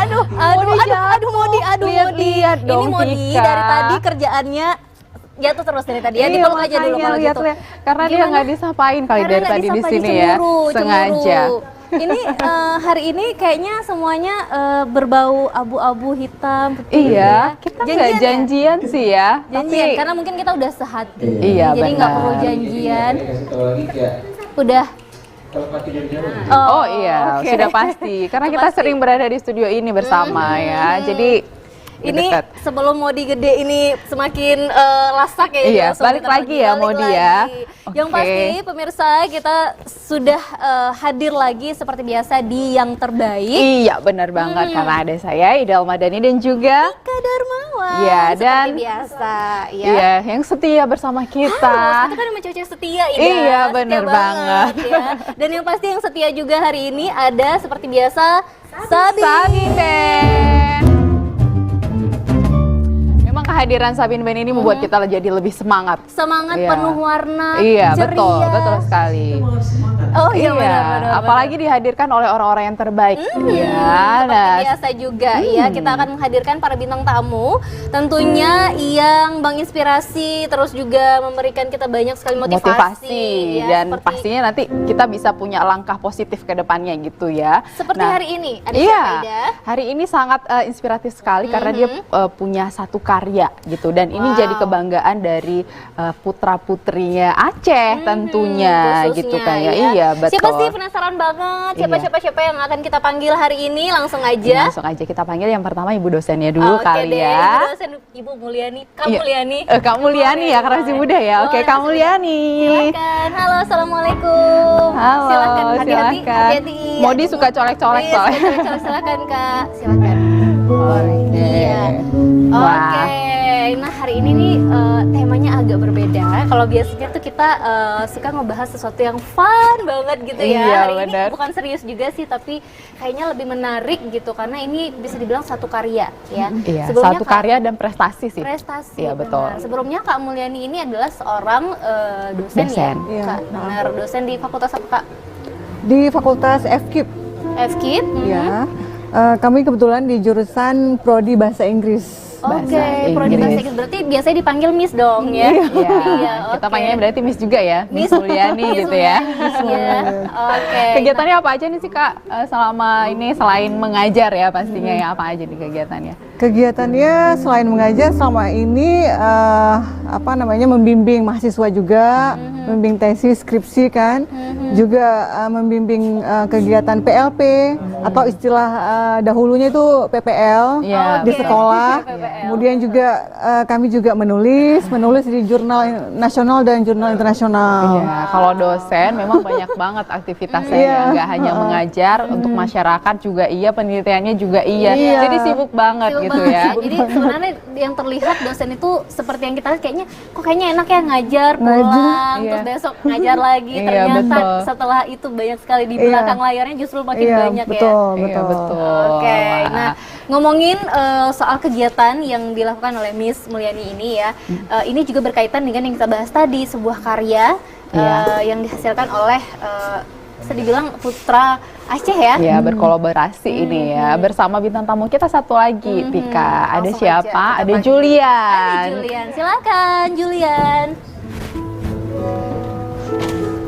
Aduh, Modi. Lihat dong, Ini Modi Tika. dari tadi kerjaannya jatuh terus dari tadi ya, dipeluk aja dulu kalau gitu. Karena dia nggak disapain kali dari tadi di sini ya, sengaja. Ini hari ini kayaknya semuanya berbau abu-abu hitam. Putih, Iya, kita nggak janjian sih ya. Janjian, karena mungkin kita udah sehati. Iya, jadi nggak perlu janjian. Udah. Oh iya, sudah pasti. Karena kita sering berada di studio ini bersama ya. Jadi ini dekat. sebelum Modi gede ini semakin lasak ya. Iya, balik lagi ya Modi ya. Yang pasti pemirsa kita sudah hadir lagi seperti biasa di Yang Terbaik. Iya, benar banget. Karena ada saya Ida Almadani dan juga Ika Darmawan. Iya, dan seperti biasa ya. Iya, yang setia bersama kita. Kita kan emang cewek setia Ida. Iya, Setia benar banget. Ya. Dan yang pasti yang setia juga hari ini ada seperti biasa Sabine. Memang kehadiran Sabine Band ini membuat kita jadi lebih semangat. Semangat Iya. penuh warna. Iya, ceria. betul sekali. Oh iya, benar. Apalagi dihadirkan oleh orang-orang yang terbaik. Iya, Seperti biasa juga ya, kita akan menghadirkan para bintang tamu tentunya yang menginspirasi, terus juga memberikan kita banyak sekali motivasi ya, dan seperti, pastinya nanti kita bisa punya langkah positif ke depannya gitu ya. seperti hari ini ada Iya, siapa, Ida? hari ini sangat inspiratif sekali karena dia punya satu karya gitu, dan ini jadi kebanggaan dari putra-putrinya Aceh tentunya khususnya, gitu kan ya. ya. Iya, betul. Siapa sih, penasaran banget siapa yang akan kita panggil hari ini? Langsung aja. Langsung aja kita panggil yang pertama ibu dosennya dulu Oke kali deh, ya. Ibu dosen, Ibu Mulyani. Kak Iya. Mulyani. Kak Mulyani ya, karena masih muda ya. Oke, Boleh, Kak Mulyani. Silakan. Halo, assalamualaikum. Halo, Silakan. Hati-hati. silakan. Hati-hati. Modi suka colek-colek Iya, soalnya. suka colek-colek. Silakan Kak. Silakan. Oke. Iya. Wah. Oke. Nah, hari ini nih temanya agak berbeda. Kalau biasanya tuh kita suka ngebahas sesuatu yang fun banget gitu ya. Iya, Hari benar. ini bukan serius juga sih, tapi kayaknya lebih menarik gitu karena ini bisa dibilang satu karya ya. Iya, Sebelumnya satu Kak- karya dan prestasi sih. Prestasi. Iya, betul. Benar. Sebelumnya Kak Mulyani ini adalah seorang dosen ya. Dosen. Iya. Kak, benar. Dosen di Fakultas apa Kak? Di Fakultas FKIP, FKIP. ya. Kami kebetulan di jurusan Prodi Bahasa Inggris. Oke, Bahasa prodi bahasa Inggris. Inggris berarti biasanya dipanggil Miss dong ya? Iya, kita oke. panggilnya berarti Miss juga ya, Miss Mulyani Miss gitu ya. Mulyani, iya. Oke. Kegiatannya apa aja nih sih Kak selama ini selain mengajar ya pastinya ya, apa aja nih kegiatannya? Kegiatannya selain mengajar selama ini membimbing mahasiswa juga, membimbing tesis, skripsi kan, juga membimbing kegiatan PLP atau istilah dahulunya itu PPL Iya, di betul. sekolah. PPL. Kemudian juga kami juga menulis di jurnal nasional dan jurnal internasional. Iya, kalau dosen memang banyak banget aktivitasnya Iya. ya, nggak hanya mengajar, untuk masyarakat juga iya, penelitiannya juga iya. Iya. Jadi sibuk banget Sibuk gitu banget ya. sih. Jadi sebenarnya yang terlihat dosen itu seperti yang kita lihat kayaknya kok kayaknya enak ya ngajar pulang, Iya. terus besok ngajar lagi. Iya, Ternyata betul. setelah itu banyak sekali di Iya. belakang layarnya justru makin Iya, banyak betul, ya. Iya, betul. Oke, Wah. nah ngomongin soal kegiatan yang dilakukan oleh Miss Mulyani ini ya, ini juga berkaitan dengan yang kita bahas tadi, sebuah karya yang dihasilkan oleh bisa dibilang putra Aceh ya. Ya, berkolaborasi ini ya bersama bintang tamu kita satu lagi, Tika. Ada Langsung siapa? aja kita Ada panggil. Julian. Ada Julian, silakan Julian.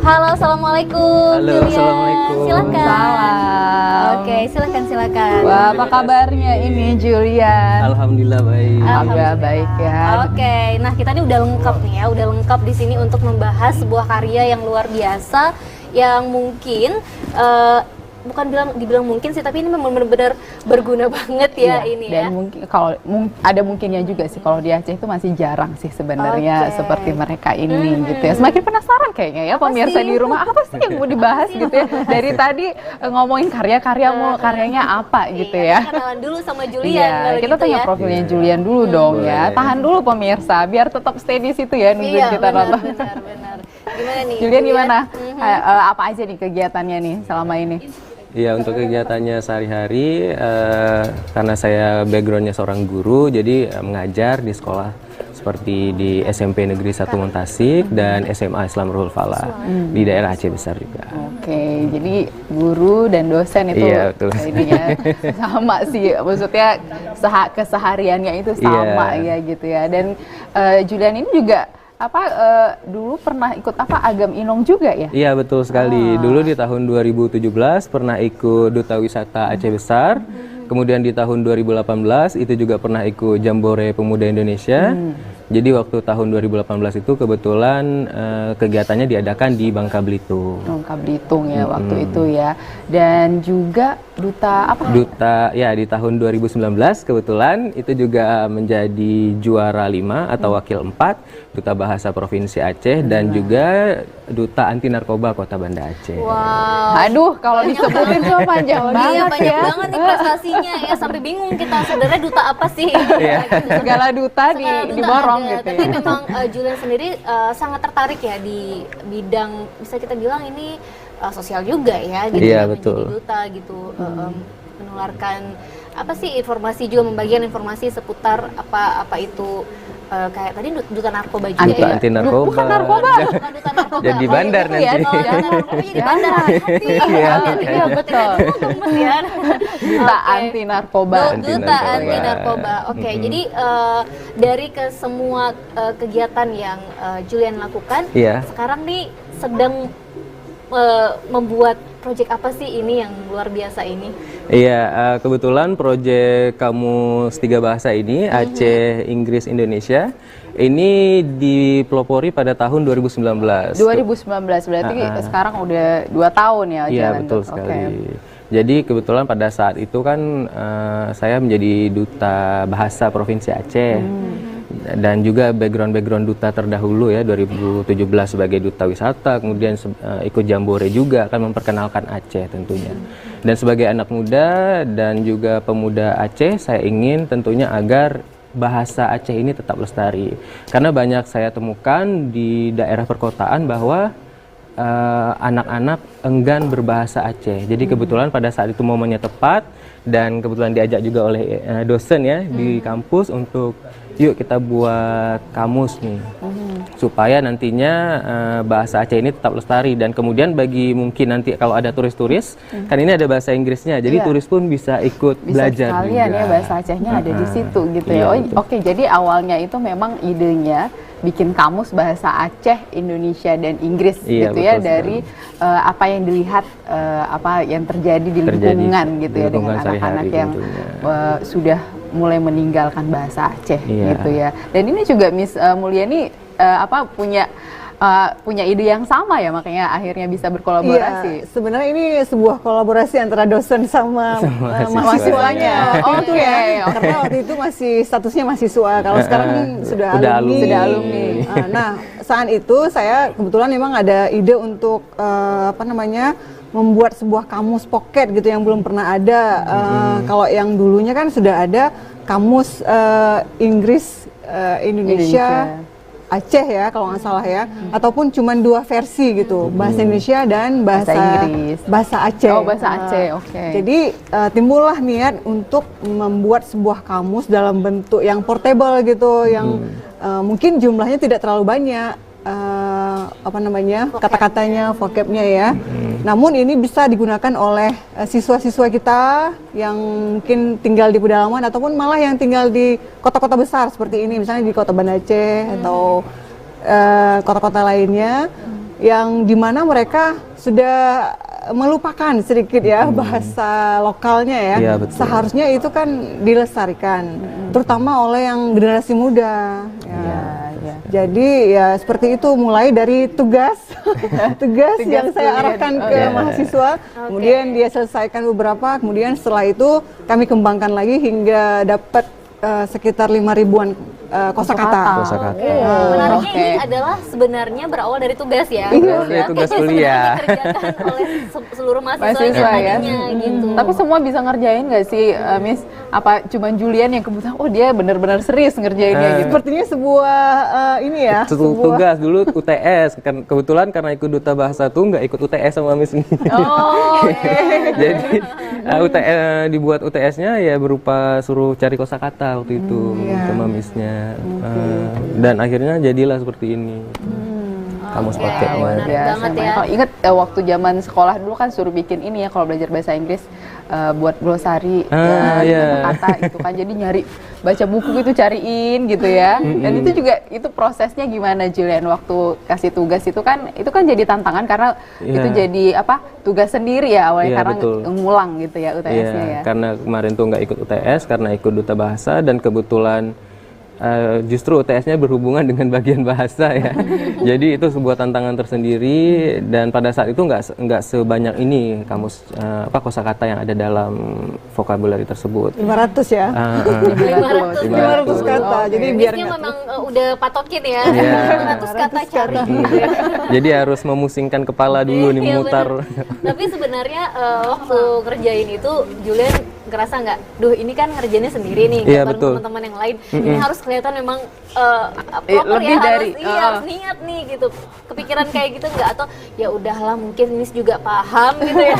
Halo, assalamualaikum. Halo, Julian. assalamualaikum. Silakan. Salam. Oke, silakan. Wah, apa kabarnya ini Julian? Alhamdulillah baik. Alhamdulillah baik ya. Oke, nah kita ini udah lengkap nih ya, udah lengkap di sini untuk membahas sebuah karya yang luar biasa yang mungkin bukan dibilang mungkin sih, tapi ini memang benar-benar berguna banget ya Iya, ini dan ya. mungkin kalau ada mungkinnya juga sih kalau di Aceh itu masih jarang sih sebenarnya Oke. seperti mereka ini gitu ya. Semakin penasaran kayaknya ya pemirsa sih? di rumah, apa sih yang mau dibahas gitu ya. Dari tadi ngomongin karya-karya mulu, karyanya apa gitu Iya, ya. kita kenalan dulu sama Julian. Iya, kalau kita gitu tanya ya. profilnya Julian dulu dong ya. Tahan dulu pemirsa biar tetap stay di situ ya nungguin Iya, kita nonton. benar. Gimana nih? Julian gimana? Apa aja nih kegiatannya nih selama ini? Ya, untuk kegiatannya sehari-hari karena saya backgroundnya seorang guru, jadi mengajar di sekolah seperti di SMP Negeri 1 Muntasik dan SMA Islam Ruhul Falah di daerah Aceh Besar juga. Oke, jadi guru dan dosen itu Iya, betul. ininya sama sih, maksudnya kesehariannya itu sama ya gitu ya. Dan Julian ini juga dulu pernah ikut Agam Inong juga ya? Iya, betul sekali. Dulu di tahun 2017 pernah ikut Duta Wisata Aceh Besar. Kemudian di tahun 2018 itu juga pernah ikut Jambore Pemuda Indonesia. Jadi waktu tahun 2018 itu kebetulan kegiatannya diadakan di Bangka Belitung. Bangka Belitung ya waktu itu ya. Dan juga duta apa? Duta ya di tahun 2019 kebetulan itu juga menjadi juara 5 atau wakil 4 Duta Bahasa Provinsi Aceh dan juga Duta Anti Narkoba Kota Banda Aceh. Wow. Aduh, kalau disebutin tuh panjang Iya, banget banyak ya. banget nih prestasinya ya, sampai bingung kita sebenarnya duta apa sih. Segala duta Segala duta diborong ada. gitu Tapi ya. memang Julian sendiri sangat tertarik ya di bidang, bisa kita bilang ini sosial juga ya, gitu Iya, ya, betul. menjadi duta gitu, menularkan apa sih informasi, juga membagikan informasi seputar apa itu kayak tadi duta narkoba juga Duta ya. Anti Narkoba. Bukan narkoba. Bukan duta narkoba. Jadi bandar gitu ya. nanti. Oh, duta narkoba jadi bandar. Hati-hati. Iya, iya, betul. Gemes ya. Duta Oke. anti narkoba. Duta anti narkoba. Oke, jadi dari ke semua kegiatan yang Julian lakukan, Iya. sekarang nih sedang membuat proyek apa sih ini yang luar biasa ini? Iya, kebetulan proyek Kamus 3 Bahasa ini Aceh, Inggris, Indonesia ini dipelopori pada tahun 2019. 2019 berarti sekarang udah 2 tahun ya Iya, jalan betul tuh. sekali. Oke. Jadi kebetulan pada saat itu kan saya menjadi duta bahasa Provinsi Aceh. Dan juga background duta terdahulu ya, 2017 sebagai duta wisata, kemudian ikut Jambore juga akan memperkenalkan Aceh tentunya. Dan sebagai anak muda dan juga pemuda Aceh, saya ingin tentunya agar bahasa Aceh ini tetap lestari. Karena banyak saya temukan di daerah perkotaan bahwa anak-anak enggan berbahasa Aceh. Jadi kebetulan pada saat itu momennya tepat dan kebetulan diajak juga oleh dosen ya di kampus untuk yuk kita buat kamus nih supaya nantinya bahasa Aceh ini tetap lestari, dan kemudian bagi mungkin nanti kalau ada turis-turis kan ini ada bahasa Inggrisnya, jadi Iya. turis pun bisa ikut belajar sekalian juga. ya bahasa Acehnya ada di situ gitu Iya, ya. Oh, betul. oke, jadi awalnya itu memang idenya bikin kamus bahasa Aceh, Indonesia dan Inggris Iya, gitu ya, betul dari apa yang dilihat apa yang terjadi di Terjadi lingkungan gitu di ya, lingkungan dengan anak-anak sehari-hari yang tentunya. sudah mulai meninggalkan bahasa Aceh Iya. gitu ya. Dan ini juga Miss Mulyani punya ide yang sama ya, makanya akhirnya bisa berkolaborasi. Iya, sebenarnya ini sebuah kolaborasi antara dosen sama mahasiswanya. Oh, Itu ya, karena waktu itu masih statusnya mahasiswa. Kalau sekarang nih sudah Udah alumni. Sudah alumni. Nah, saat itu saya kebetulan memang ada ide untuk membuat sebuah kamus pocket gitu yang belum pernah ada. Kalau yang dulunya kan sudah ada kamus Inggris Indonesia. Aceh ya kalau nggak salah ya, ataupun cuma 2 versi gitu, bahasa Indonesia dan Bahasa Inggris. bahasa Aceh. Oh, bahasa Aceh, oke. Jadi timbullah niat untuk membuat sebuah kamus dalam bentuk yang portable gitu, yang mungkin jumlahnya tidak terlalu banyak, kata-katanya, vocabnya ya. Namun ini bisa digunakan oleh siswa-siswa kita yang mungkin tinggal di pedalaman ataupun malah yang tinggal di kota-kota besar seperti ini, misalnya di Kota Banda Aceh atau kota-kota lainnya, yang dimana mereka sudah melupakan sedikit ya bahasa lokalnya ya. Iya, betul. Seharusnya itu kan dilestarikan, terutama oleh yang generasi muda. Ya. Jadi ya seperti itu, mulai dari tugas yang saya arahkan ke mahasiswa, kemudian dia selesaikan beberapa, kemudian setelah itu kami kembangkan lagi hingga dapat sekitar 5.000-an kosakata. Kosakata. Menariknya Oke. ini adalah sebenarnya berawal dari tugas ya. Berawal dari tugas Yang kuliah. dikerjakan oleh seluruh mahasiswa Mahasiswa ya. tadinya gitu. Tapi semua bisa ngerjain nggak sih, Miss? Apa cuman Julian yang kebetulan, oh dia benar-benar serius ngerjainnya gitu? Sepertinya sebuah ini ya, Tugas dulu UTS, kan kebetulan karena ikut duta bahasa tuh nggak ikut UTS sama Miss nih. Oh, oke. Jadi Dibuat UTS-nya ya berupa suruh cari kosakata waktu itu sama miss-nya. Dan akhirnya jadilah seperti ini. Kamus paketnya. menarik banget ya. Kalau inget waktu zaman sekolah dulu kan suruh bikin ini ya kalau belajar bahasa Inggris buat glosari kata gitu kan. Jadi nyari baca buku gitu cariin gitu ya. Dan itu juga itu prosesnya gimana Julian waktu kasih tugas itu kan jadi tantangan karena itu jadi tugas sendiri ya awalnya karena ngulang gitu ya UTS-nya ya. Karena kemarin tuh nggak ikut UTS karena ikut duta bahasa dan kebetulan justru UTS-nya berhubungan dengan bagian bahasa ya. Jadi itu sebuah tantangan tersendiri dan pada saat itu nggak sebanyak ini kamus kosakata yang ada dalam vocabulary tersebut. 500 ya. 500 kata. Jadi biar memang udah patokin ya. 500 kata cari. Jadi harus memusingkan kepala dulu nih memutar. Tapi sebenarnya waktu ngerjain itu Julian ngerasa nggak, duh ini kan ngerjainnya sendiri nih, bareng teman-teman yang lain. Ini harus kelihatan memang proper lebih ya, dari harus niat nih gitu. Kepikiran kayak gitu nggak, atau ya udahlah mungkin Miss juga paham gitu ya.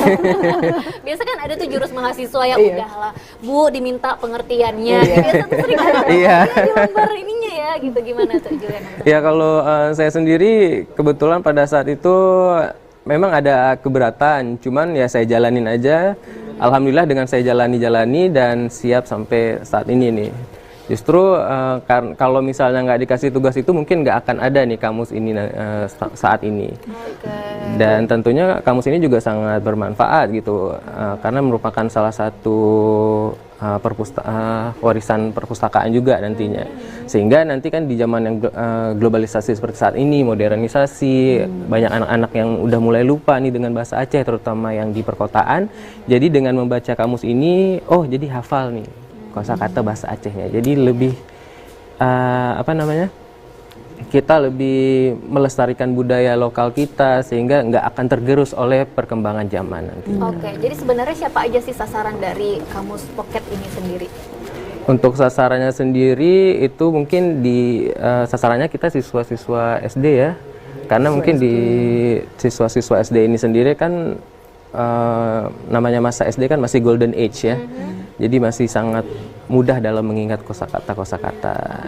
Biasa kan ada tuh jurus mahasiswa ya udahlah Bu diminta pengertiannya. Biasa tuh sering di lembar ininya ya gitu. Gimana tuh Julian? Ya kalau saya sendiri kebetulan pada saat itu memang ada keberatan, cuman ya saya jalanin aja. Alhamdulillah dengan saya jalani dan siap sampai saat ini nih. Justru kalau misalnya nggak dikasih tugas itu mungkin nggak akan ada nih kamus ini saat ini. Dan tentunya kamus ini juga sangat bermanfaat gitu karena merupakan salah satu warisan perpustakaan juga nantinya. Sehingga nanti kan di zaman yang globalisasi seperti saat ini, modernisasi, banyak anak-anak yang udah mulai lupa nih dengan bahasa Aceh, terutama yang di perkotaan. Jadi dengan membaca kamus ini, jadi hafal nih kosakata bahasa Acehnya. Jadi lebih kita lebih melestarikan budaya lokal kita sehingga nggak akan tergerus oleh perkembangan zaman nanti. Oke, jadi sebenarnya siapa aja sih sasaran dari kamus pocket ini sendiri? Untuk sasarannya sendiri itu mungkin sasarannya kita siswa-siswa SD ya, karena mungkin di siswa-siswa SD ini sendiri kan namanya masa SD kan masih golden age ya, jadi masih sangat mudah dalam mengingat kosakata.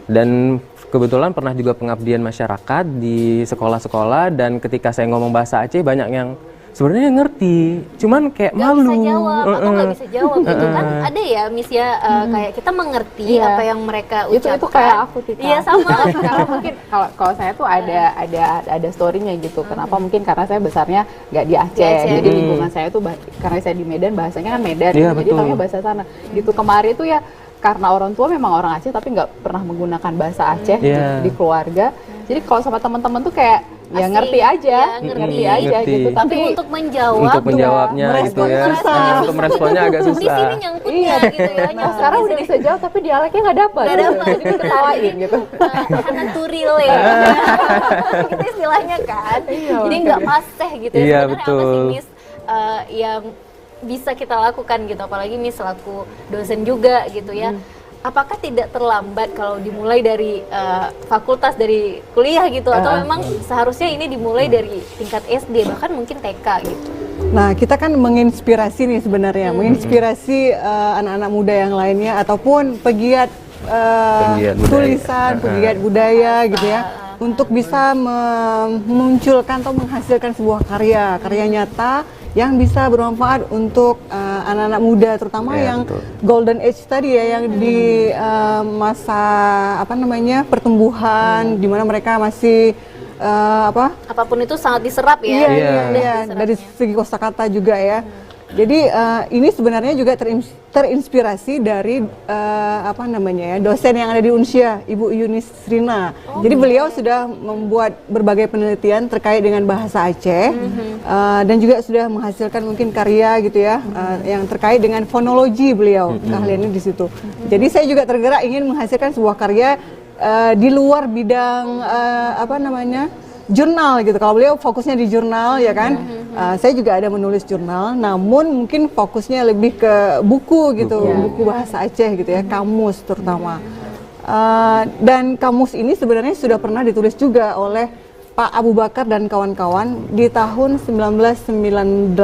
Dan kebetulan pernah juga pengabdian masyarakat di sekolah-sekolah dan ketika saya ngomong bahasa Aceh banyak yang sebenarnya ngerti, cuman kayak malu. Gak bisa jawab atau nggak bisa jawab gitu kan? Ada ya Miss ya kayak kita mengerti apa yang mereka ucapkan. Itu kayak aku Tita. Iya sama. Karena mungkin kalau saya tuh ada story-nya gitu. Kenapa? Mungkin karena saya besarnya nggak di Aceh. Jadi lingkungan saya tuh karena saya di Medan bahasanya kan Medan. Jadi tahunya bahasa sana. Gitu kemarin tuh ya karena orang tua memang orang Aceh tapi nggak pernah menggunakan bahasa Aceh di keluarga. Jadi kalau sama teman-teman tuh kayak ya ngerti aja, ngerti aja gitu. Tapi untuk menjawabnya itu ya, untuk meresponnya agak susah. Di sini nyangkutnya gitu ya. Sekarang udah bisa jawab tapi dialeknya nggak dapat. Jadi ketawain gitu. Kanan turil ya. Itu istilahnya kan. Jadi nggak paseh gitu ya. Iya Sebenarnya betul. apa sih Miss yang bisa kita lakukan gitu, apalagi Miss selaku dosen juga gitu ya. Apakah tidak terlambat kalau dimulai dari fakultas, dari kuliah gitu, atau memang seharusnya ini dimulai dari tingkat SD bahkan mungkin TK gitu? Nah, kita kan menginspirasi nih sebenarnya, menginspirasi anak-anak muda yang lainnya ataupun pegiat tulisan, pegiat budaya gitu ya, untuk bisa memunculkan atau menghasilkan sebuah karya nyata yang bisa bermanfaat untuk anak-anak muda, terutama yang golden age tadi ya, yang di masa pertumbuhan, di mana mereka masih apapun itu sangat diserap ya. Iya, dari segi kosakata juga ya. Jadi ini sebenarnya juga terinspirasi dari dosen yang ada di Unsia, Ibu Yunis Rina. Jadi beliau sudah membuat berbagai penelitian terkait dengan bahasa Aceh dan juga sudah menghasilkan mungkin karya gitu ya yang terkait dengan fonologi beliau, keahliannya di situ. Jadi saya juga tergerak ingin menghasilkan sebuah karya di luar bidang jurnal gitu. Kalau beliau fokusnya di jurnal ya kan, saya juga ada menulis jurnal, namun mungkin fokusnya lebih ke buku gitu, buku bahasa Aceh gitu ya, kamus terutama. Dan kamus ini sebenarnya sudah pernah ditulis juga oleh Pak Abu Bakar dan kawan-kawan di tahun 1998,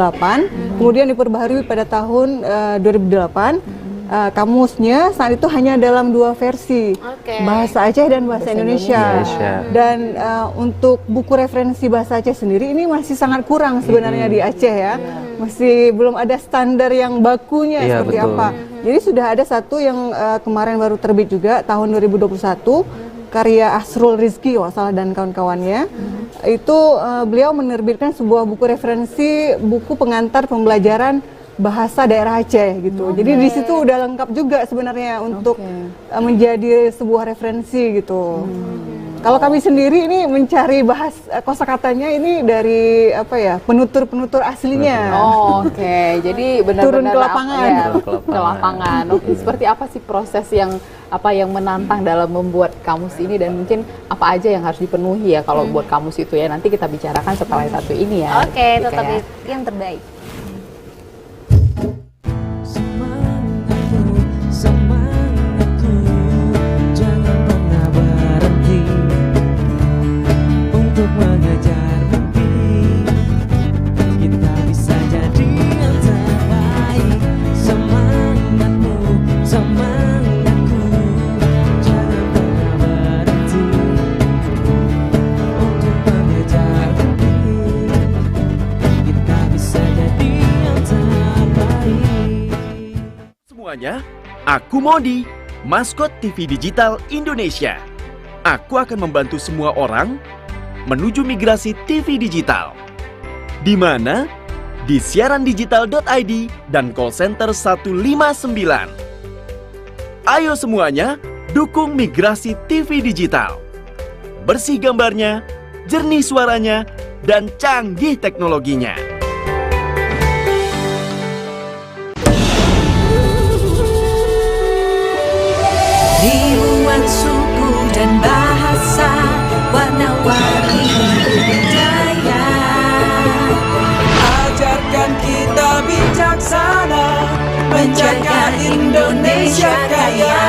kemudian diperbaharui pada tahun 2008. Kamusnya saat itu hanya dalam 2 versi, bahasa Aceh dan bahasa Indonesia. Dan untuk buku referensi bahasa Aceh sendiri ini masih sangat kurang sebenarnya di Aceh ya, masih belum ada standar yang bakunya seperti apa. Jadi sudah ada satu yang kemarin baru terbit juga tahun 2021, karya Asrul Rizki Wasalah dan kawan-kawannya. Itu beliau menerbitkan sebuah buku referensi, buku pengantar pembelajaran bahasa daerah Aceh gitu. Jadi di situ udah lengkap juga sebenarnya untuk menjadi sebuah referensi gitu. Kalau kami sendiri ini mencari kosakatanya ini dari apa ya, penutur-penutur aslinya. Jadi benar-benar turun ke lapangan. Ke lapangan. Seperti apa sih proses yang menantang dalam membuat kamus ini, dan mungkin apa aja yang harus dipenuhi ya kalau buat kamus itu ya, nanti kita bicarakan setelah yang satu ini ya. Tetap yang terbaik. Semangatku, jangan pernah berhenti untuk mengejar mimpi. Kita bisa jadi yang terbaik. Semangatmu, semangatku, jangan pernah berhenti untuk mengejar mimpi. Kita bisa jadi yang terbaik. Semuanya, aku Modi, maskot TV Digital Indonesia. Aku akan membantu semua orang menuju migrasi TV digital. Di mana? Di siarandigital.id dan call center 159. Ayo semuanya, dukung migrasi TV digital. Bersih gambarnya, jernih suaranya, dan canggih teknologinya. Ribuan suku dan bahasa, warna-warni budaya. Ajarkan kita bijaksana, menjaga Indonesia kaya.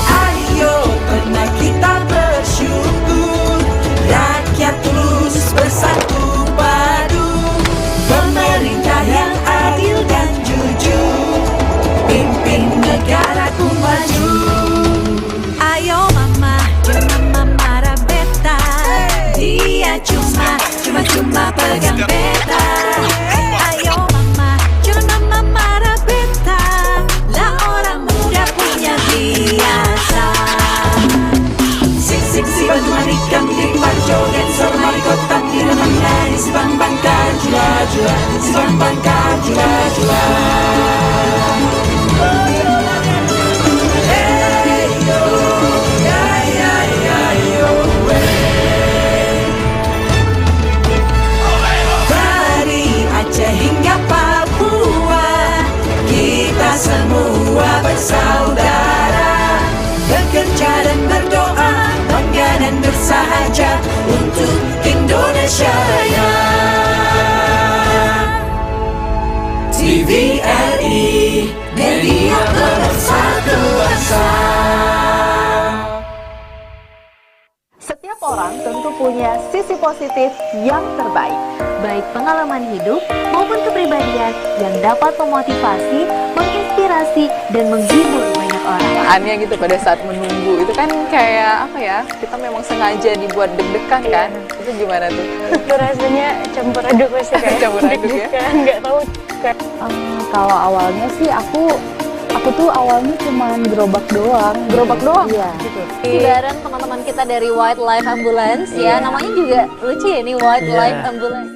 Ayo pernah kita bersyukur, rakyat terus bersatu padu, pemerintah yang adil dan jujur, pimpin negaraku maju. Ayo mama, jangan marah beta. Dia cuma pegang beta. Ayo mama, jangan marah beta. Lah orang muda punya biasa. Sik si bantu manikam di parjoget, so mari kotak di dalam nari. Si bang jula, si bang jula. Semua bersaudara, bekerja dan berdoa, bangga dan bersahaja untuk Indonesia Raya. TVRI, media pemersatu bangsa. Setiap orang tentu punya sisi positif yang terbaik, baik pengalaman hidup maupun kepribadian yang dapat memotivasi, menginspirasi, dan menghibur banyak orang. Aneh gitu pada saat menunggu itu kan kayak apa ya, kita memang sengaja dibuat deg-degan kan. Itu gimana tuh? Itu rasanya campur aduk pasti kayak Campur aduk ya? nggak tahu. Kalau awalnya sih aku tuh awalnya cuma gerobak doang. Iya. Gitu. Bareng teman-teman kita dari Wildlife Ambulance ya, namanya juga lucu ya nih, Wildlife Ambulance.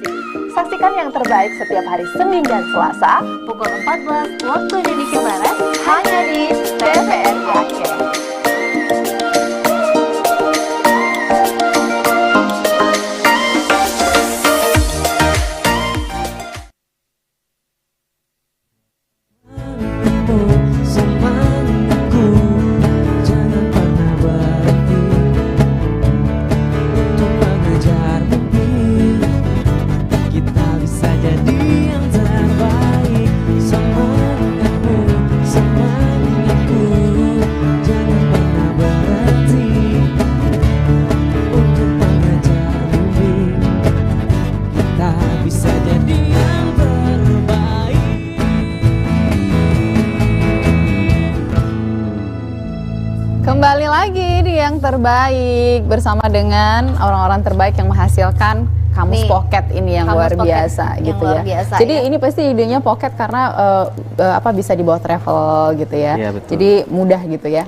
Saksikan yang terbaik setiap hari Senin dan Selasa Pukul 14 waktu Indonesia Barat hanya di TVRI Aceh. Semangatku, jangan pernah berhenti untuk mengejar mimpi. Kita bisa jadi yang terbaik. Semangatmu, semangatku, jangan Kembali lagi di Yang Terbaik bersama dengan orang-orang terbaik yang menghasilkan kamus Nih, pocket ini yang kamus luar pocket biasa yang gitu luar ya. biasa, Jadi ya. ini pasti idenya pocket karena bisa dibawa travel gitu ya. Iya, betul. Jadi mudah gitu ya.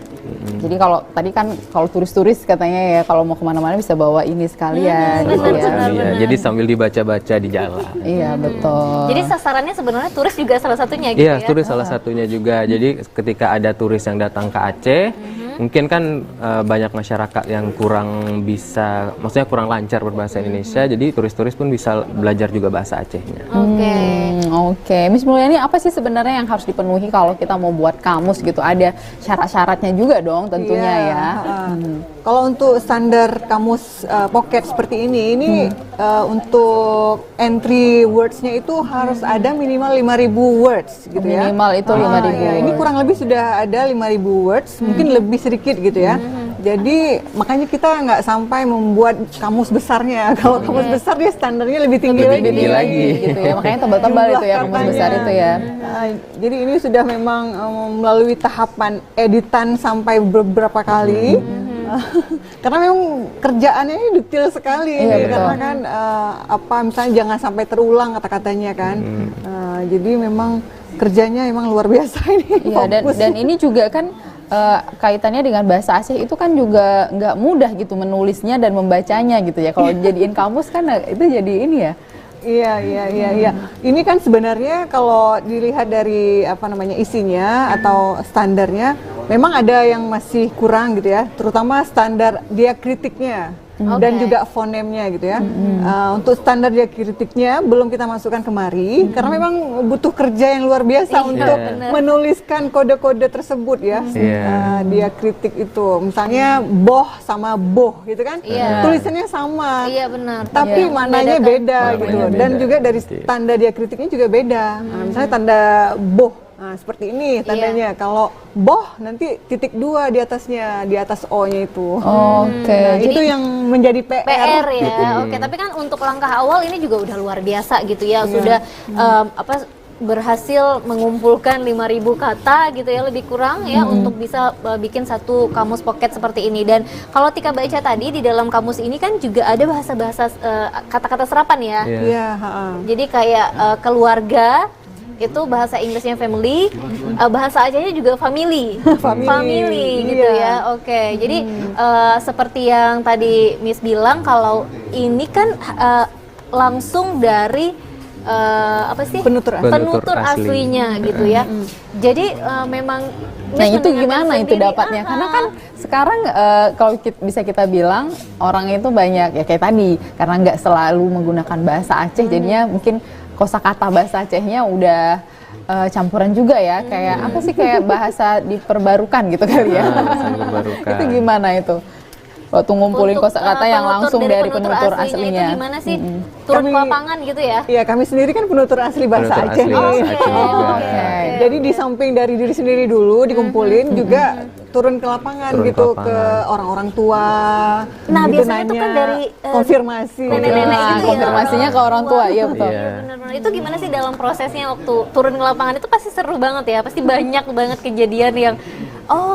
Jadi kalau tadi kan kalau turis-turis katanya ya kalau mau kemana-mana bisa bawa ini sekalian gitu ya. Iya, jadi sambil dibaca-baca di jalan. Iya betul. Jadi sasarannya sebenarnya turis juga salah satunya gitu Iya, ya. turis salah satunya juga. Jadi ketika ada turis yang datang ke Aceh, mungkin kan banyak masyarakat yang kurang bisa, maksudnya kurang lancar berbahasa Indonesia, jadi turis-turis pun bisa belajar juga bahasa Acehnya. Oke. Oke, Miss Mulyani, apa sih sebenarnya yang harus dipenuhi kalau kita mau buat kamus gitu? Ada syarat-syaratnya juga dong tentunya Iya, ya. Kalau untuk standar kamus pocket seperti ini untuk entry words-nya itu harus ada minimal 5.000 words gitu ya. Minimal itu 5.000 ya, ini words. kurang lebih sudah ada 5.000 words, mungkin lebih sedikit gitu ya. Jadi makanya kita nggak sampai membuat kamus besarnya. Kalau kamus besar dia standarnya lebih tinggi Lebih tinggi lagi. lagi gitu ya. Makanya tebal-tebal itu ya kamus Jumlah besar katanya. itu ya. Jadi ini sudah memang melalui tahapan editan sampai beberapa kali. Karena memang kerjaannya ini detail sekali, Iya, betul. karena kan misalnya jangan sampai terulang kata-katanya kan. Jadi memang kerjanya memang luar biasa ini. Iya, fokus. dan ini juga kan kaitannya dengan bahasa Aceh itu kan juga nggak mudah gitu menulisnya dan membacanya gitu ya. Kalau jadiin kamus kan itu jadi ini ya. Iya. Ini kan sebenarnya kalau dilihat dari isinya atau standarnya, memang ada yang masih kurang gitu ya, terutama standar diakritiknya dan juga fonemnya gitu ya. Untuk standar diakritiknya belum kita masukkan kemari karena memang butuh kerja yang luar biasa untuk menuliskan kode-kode tersebut ya. Diakritik itu, misalnya boh sama boh gitu kan, tulisannya sama. Iya benar. Tapi maknanya beda gitu loh. beda. Dan juga dari tanda diakritiknya juga beda. Misalnya tanda boh, seperti ini tandanya. Kalau boh nanti titik 2 di atasnya, di atas O-nya itu. Oke. Itu yang menjadi PR ya. Oke, tapi kan untuk langkah awal ini juga udah luar biasa gitu ya. Sudah berhasil mengumpulkan 5.000 kata gitu ya, lebih kurang ya, untuk bisa bikin satu kamus pocket seperti ini. Dan kalau Tika baca tadi di dalam kamus ini kan juga ada bahasa-bahasa kata-kata serapan ya. Iya, Jadi kayak keluarga itu bahasa Inggrisnya family, bahasa Acehnya juga family. Family gitu ya. Oke. Jadi seperti yang tadi Miss bilang, kalau ini kan langsung dari penutur aslinya gitu ya. Jadi memang Nah Miss itu mendengarkan gimana itu sendiri, dapatnya? Karena kan sekarang kalau bisa kita bilang orang itu banyak ya kayak tadi, karena nggak selalu menggunakan bahasa Aceh, jadinya mungkin kosakata bahasa Acehnya udah campuran juga ya, kayak apa sih, kayak bahasa diperbarukan gitu kali ya. Itu gimana itu? Waktu ngumpulin kosakata yang langsung dari penutur aslinya. Itu gimana sih? Turun ke lapangan gitu ya? Iya, kami sendiri kan penutur asli bahasa Aceh. Oke. Jadi di samping dari diri sendiri dulu dikumpulin, juga turun ke lapangan gitu, ke orang-orang tua. Nah, gitu, biasanya itu kan dari konfirmasi. nenek-nenek gitu ya. Konfirmasinya ke orang tua, iya betul. Benar-benar. Itu gimana sih dalam prosesnya waktu turun ke lapangan? Itu pasti seru banget ya. Pasti banyak banget kejadian yang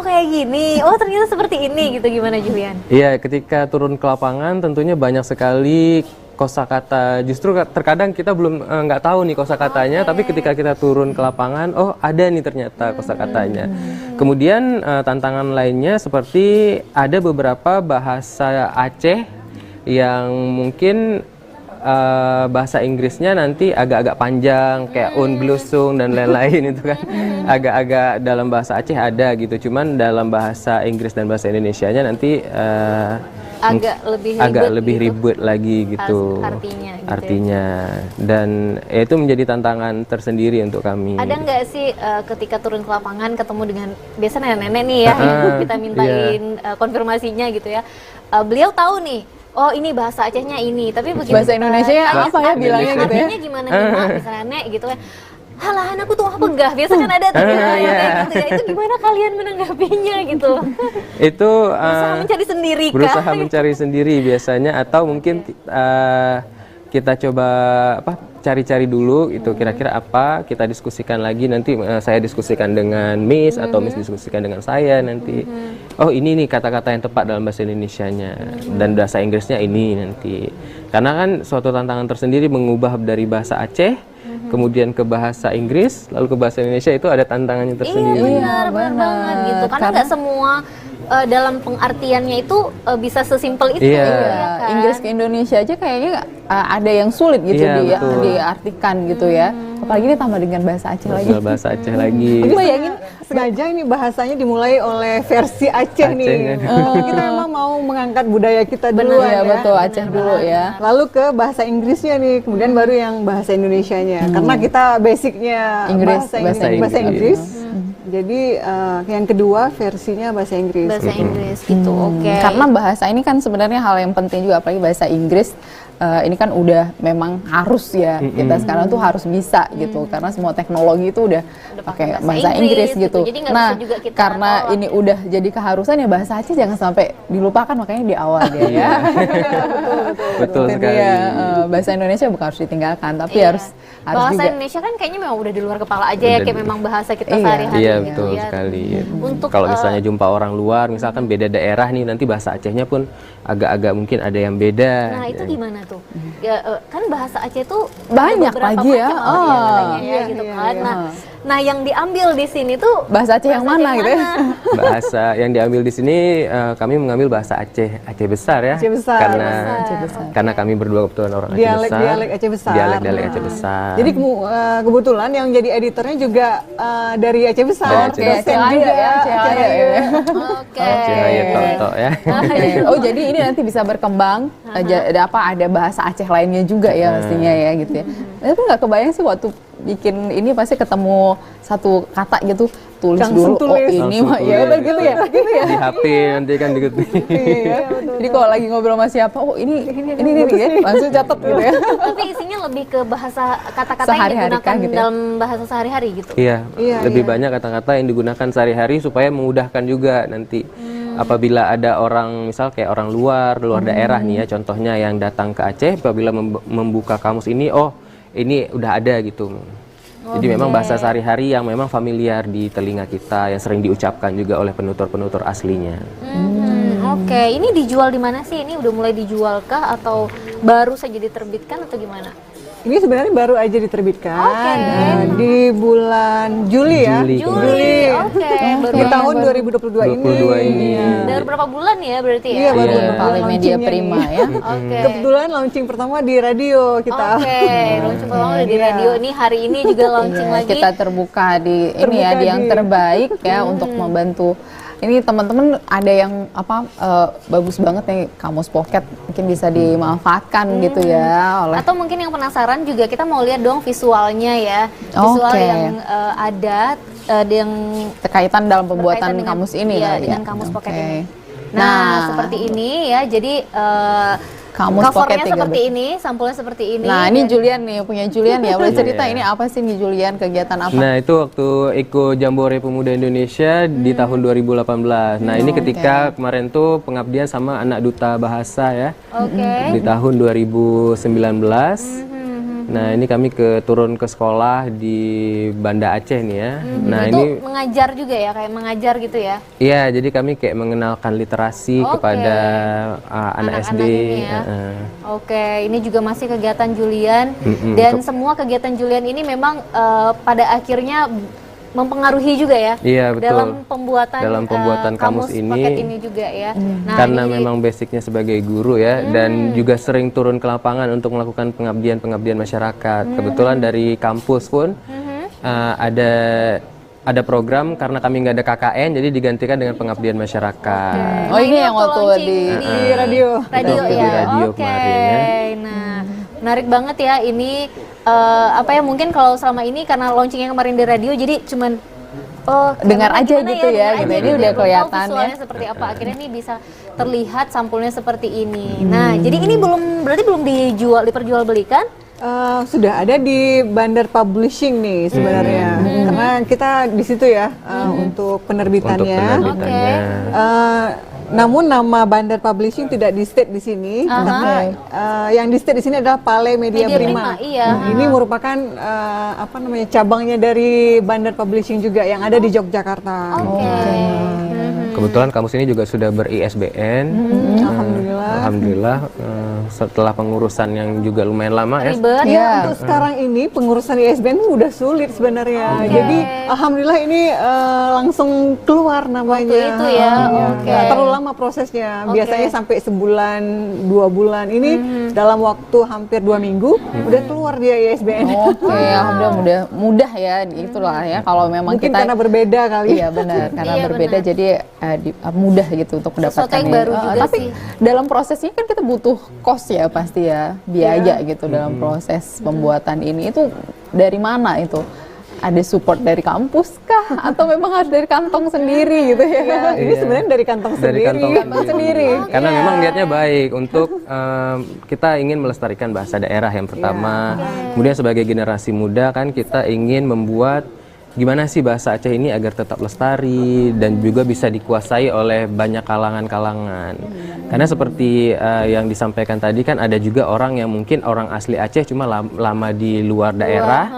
kayak gini. Oh, ternyata seperti ini gitu. Gimana Julian? Iya, ketika turun ke lapangan tentunya banyak sekali kosakata. Justru terkadang kita belum nggak tahu nih kosakatanya, tapi ketika kita turun ke lapangan, oh ada nih ternyata kosakatanya. Kemudian tantangan lainnya seperti ada beberapa bahasa Aceh yang mungkin bahasa Inggrisnya nanti agak-agak panjang, kayak glusung dan lain-lain itu kan agak-agak dalam bahasa Aceh ada gitu, cuman dalam bahasa Inggris dan bahasa Indonesianya nanti agak lebih ribet lagi gitu artinya, dan itu menjadi tantangan tersendiri untuk kami. Ada nggak sih ketika turun ke lapangan ketemu dengan biasa nenek-nenek nih ya, kita mintain konfirmasinya gitu ya, beliau tahu nih, oh ini bahasa Acehnya ini, tapi begitu bahasa Indonesia apa ya bilangnya gitu ya? Artinya gimana nih Mak, misalnya Nek gitu kan, halah anakku tuh apa enggak, biasa kan ada tuh kayak gitu ya, itu gimana kalian menanggapinya gitu? Itu berusaha mencari sendiri kah? Berusaha mencari sendiri biasanya, atau mungkin kita coba cari-cari dulu itu kira-kira apa, kita diskusikan lagi, nanti saya diskusikan dengan Miss atau Miss diskusikan dengan saya nanti. Oh ini nih kata-kata yang tepat dalam bahasa Indonesianya dan bahasa Inggrisnya ini nanti. Karena kan suatu tantangan tersendiri mengubah dari bahasa Aceh kemudian ke bahasa Inggris lalu ke bahasa Indonesia, itu ada tantangannya tersendiri. Iya benar banget gitu. Karena nggak semua dalam pengartiannya itu bisa sesimpel itu. Iya. Kan? Inggris ke Indonesia aja kayaknya ada yang sulit gitu Iya, betul. diartikan gitu ya. Apalagi ini tambah dengan bahasa Aceh lagi. Bahasa Aceh lagi. Jadi bayangin sengaja ini bahasanya dimulai oleh versi Aceh nih. Kita memang mau mengangkat budaya kita dulu Ya, ya. betul, Aceh dulu ya. Lalu ke bahasa Inggrisnya nih, kemudian baru yang bahasa Indonesianya. Karena kita basicnya bahasa Inggris. Jadi yang kedua versinya bahasa Inggris. Bahasa Inggris gitu. Oke. Karena bahasa ini kan sebenarnya hal yang penting juga, apalagi bahasa Inggris. Ini kan udah memang harus ya, kita sekarang tuh harus bisa gitu, karena semua teknologi itu udah pakai bahasa Inggris gitu. Jadi nggak Nah, bisa juga kita karena tolak. ini udah jadi keharusan ya, bahasa Aceh jangan sampai dilupakan, makanya di awal dia ya. Betul Jadi sekali. ya, bahasa Indonesia bukan harus ditinggalkan, tapi Iya. harus bahasa juga. Indonesia kan kayaknya memang udah di luar kepala aja ya, kayak memang bahasa kita Iya. sehari-hari. Iya gitu betul ya. sekali. Untuk Kalau misalnya jumpa orang luar, misalkan beda daerah nih, nanti bahasa Acehnya pun agak-agak mungkin ada yang beda. nah itu gimana tuh? Ya kan bahasa Aceh tuh Banyak ada beberapa lagi ya. macam katanya ya, Iya, gitu iya, kan. iya. Nah yang diambil di sini tuh Bahasa Aceh yang mana gitu ya? Bahasa yang diambil di sini kami mengambil bahasa Aceh besar ya. Aceh besar. Karena kami berdua kebetulan orang Aceh besar. Dialek Aceh besar. Dialek Aceh besar. Jadi kebetulan yang jadi editornya juga dari Aceh besar. Dari Aceh Dosen besar. juga Aceh Ayu ya, Aceh Ayu ya. oke. Aceh Tonto ya. Oh jadi ini nanti bisa berkembang, ada bahasa Aceh lainnya juga ya pastinya ya gitu ya. Tapi nggak kebayang sih waktu bikin ini pasti ketemu satu kata gitu, tulis Langsung dulu. tulis. Oh ini Langsung mah ya tulis. udah gitu ya, gitu ya. Di HP nanti kan diketik. Jadi kalau lagi ngobrol sama siapa, oh ini ya, langsung catat gitu ya. Tapi isinya lebih ke bahasa kata-kata yang Sehari-hari digunakan kah gitu ya? dalam bahasa sehari-hari gitu. Iya, Iya, lebih iya. banyak kata-kata yang digunakan sehari-hari supaya memudahkan juga nanti. Apabila ada orang, misal kayak orang luar daerah nih ya, contohnya yang datang ke Aceh, apabila membuka kamus ini, oh ini udah ada gitu. Jadi memang bahasa sehari-hari yang memang familiar di telinga kita, yang sering diucapkan juga oleh penutur-penutur aslinya. Oke, ini dijual di mana sih? Ini udah mulai dijualkah atau baru saja diterbitkan atau gimana? Ini sebenarnya baru aja diterbitkan Oke. di bulan Juli ya. Juli. Oke. Di tahun 2022 ini. 22 ini. Baru berapa bulan ya berarti ya? Iya, baru Iya. beberapa Paling media launchingnya prima nih. ya. Oke. Kebetulan launching pertama di radio kita. Oke, launching pertama udah di Iya. radio. Ini hari ini juga launching Iya, lagi. kita terbuka di ini ya, di yang terbaik ya untuk membantu. Ini teman-teman ada yang bagus banget nih, Kamus Pocket mungkin bisa dimanfaatkan gitu ya oleh. Atau mungkin yang penasaran juga kita mau lihat dong visualnya ya. Visual Oke. yang ada yang Berkaitan dalam pembuatan berkaitan dengan- kamus ini iya, kali ya. dengan Kamus Pocket Oke. ini. Nah, seperti ini ya. Jadi Kamus covernya Pocket seperti 13. ini, sampulnya seperti ini. Nah, ini dan- Julian nih, punya Julian ya. Boleh cerita Iya. ini apa sih nih Julian, kegiatan apa? Nah itu waktu Eko Jambore Pemuda Indonesia di tahun 2018. Nah ini ketika kemarin tuh pengabdian sama anak duta bahasa ya. Oke. Di tahun 2019. Nah ini kami turun ke sekolah di Banda Aceh nih ya. Nah itu ini mengajar juga ya, kayak mengajar gitu ya. iya jadi kami kayak mengenalkan literasi Oke. kepada anak SD. Anak-anak ini ya. Oke, ini juga masih kegiatan Julian dan semua kegiatan Julian ini memang pada akhirnya mempengaruhi juga ya. Iya betul. Dalam pembuatan kamus ini. Pocket ini juga ya. Nah, Karena ini- memang basicnya sebagai guru ya, dan juga sering turun ke lapangan untuk melakukan pengabdian masyarakat. Kebetulan dari kampus pun ada program, karena kami nggak ada KKN, jadi digantikan dengan pengabdian masyarakat. Oh, ini yang waktu waktu launching di radio. Radio Waktu di ya. radio Oke. kemarin ya. Nah, menarik banget ya ini mungkin kalau selama ini karena launchingnya kemarin di radio jadi cuman Dengar gimana aja gimana gitu ya, dengar gitu. aja Ini udah belum tahu kelihatan visualnya ya. seperti apa. Akhirnya ini bisa terlihat sampulnya seperti ini. Nah, jadi ini berarti belum diperjualbelikan? Sudah ada di Bandar Publishing nih sebenarnya, karena kita di situ ya untuk penerbitannya. Untuk penerbitannya. Namun nama Bandar Publishing tidak di state di sini, karena yang di state di sini adalah Pale Media Prima. Iya. Ini merupakan cabangnya dari Bandar Publishing juga yang ada di Yogyakarta. Kebetulan kampus ini juga sudah ber-ISBN. Alhamdulillah. Setelah pengurusan yang juga lumayan lama Ribet. Ya, untuk sekarang ini pengurusan ISBN udah sulit sebenarnya. Jadi alhamdulillah ini langsung keluar namanya. Waktu itu ya. Nggak terlalu lama prosesnya. Biasanya sampai sebulan, 2 bulan. Ini dalam waktu hampir 2 minggu udah keluar dia ISBN. Alhamdulillah mudah ya, itulah ya. Kalau memang Mungkin kita karena berbeda kali. Iya benar, karena berbeda jadi mudah gitu untuk mendapatkan sesuatu yang baru juga tapi sih. dalam prosesnya kan kita butuh cost ya pasti ya, biaya gitu dalam proses pembuatan ini. Itu dari mana itu? Ada support dari kampus kah? Atau memang harus dari kantong sendiri gitu ya? Ini sebenarnya dari kantong sendiri. Karena memang niatnya baik untuk kita ingin melestarikan bahasa daerah yang pertama. Kemudian sebagai generasi muda kan kita ingin membuat gimana sih bahasa Aceh ini agar tetap lestari dan juga bisa dikuasai oleh banyak kalangan-kalangan. Karena seperti yang disampaikan tadi kan ada juga orang yang mungkin orang asli Aceh cuma lama di luar daerah.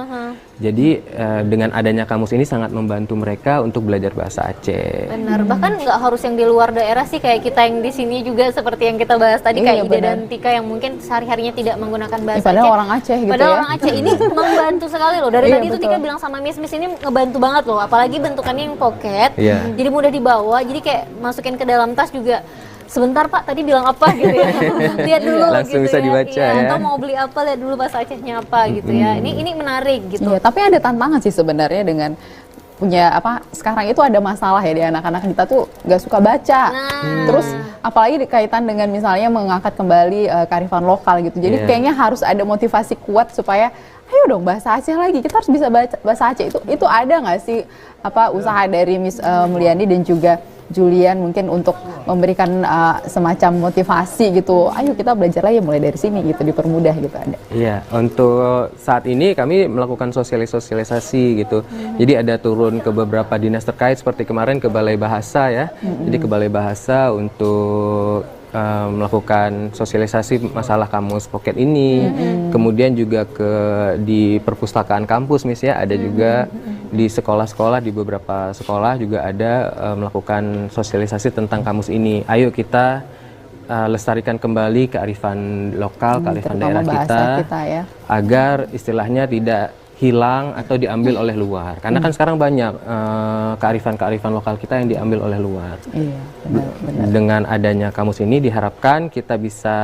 Jadi dengan adanya kamus ini sangat membantu mereka untuk belajar bahasa Aceh. Benar, bahkan nggak harus yang di luar daerah sih, kayak kita yang di sini juga seperti yang kita bahas tadi, kayak Ida dan Tika yang mungkin sehari-harinya tidak menggunakan bahasa padahal Aceh. orang Aceh gitu Padahal ya. orang Aceh ini membantu sekali loh. Dari tadi itu Tika bilang sama Miss ini ngebantu banget loh, apalagi bentukannya yang pocket, jadi mudah dibawa, jadi kayak masukin ke dalam tas juga. Sebentar Pak, tadi bilang apa gitu ya. Lihat dulu langsung gitu bisa ya. dibaca ya. Atau mau beli apa, lihat dulu bahasa Acehnya apa gitu ya. Ini menarik gitu. Iya, tapi ada tantangan sih sebenarnya dengan punya sekarang itu ada masalah ya di anak-anak kita tuh nggak suka baca. Terus apalagi dikaitan dengan misalnya mengangkat kembali kearifan lokal gitu. Jadi kayaknya harus ada motivasi kuat supaya ayo dong bahasa Aceh lagi, kita harus bisa baca bahasa Aceh. Itu ada nggak sih usaha dari Miss Mulyani dan juga Julian mungkin untuk memberikan semacam motivasi gitu, ayo kita belajar lagi mulai dari sini gitu, dipermudah gitu ada? Iya, untuk saat ini kami melakukan sosialisasi gitu. Jadi ada turun ke beberapa dinas terkait seperti kemarin ke Balai Bahasa ya. Jadi ke Balai Bahasa untuk melakukan sosialisasi masalah kamus pocket ini. Kemudian juga di perpustakaan kampus Miss ya, ada juga di sekolah-sekolah, di beberapa sekolah juga ada melakukan sosialisasi tentang kamus ini. Ayo kita lestarikan kembali kearifan lokal, kearifan daerah kita ya, agar istilahnya tidak hilang atau diambil oleh luar. Karena kan sekarang banyak kearifan-kearifan lokal kita yang diambil oleh luar. Iya, benar. Dengan adanya kamus ini diharapkan kita bisa,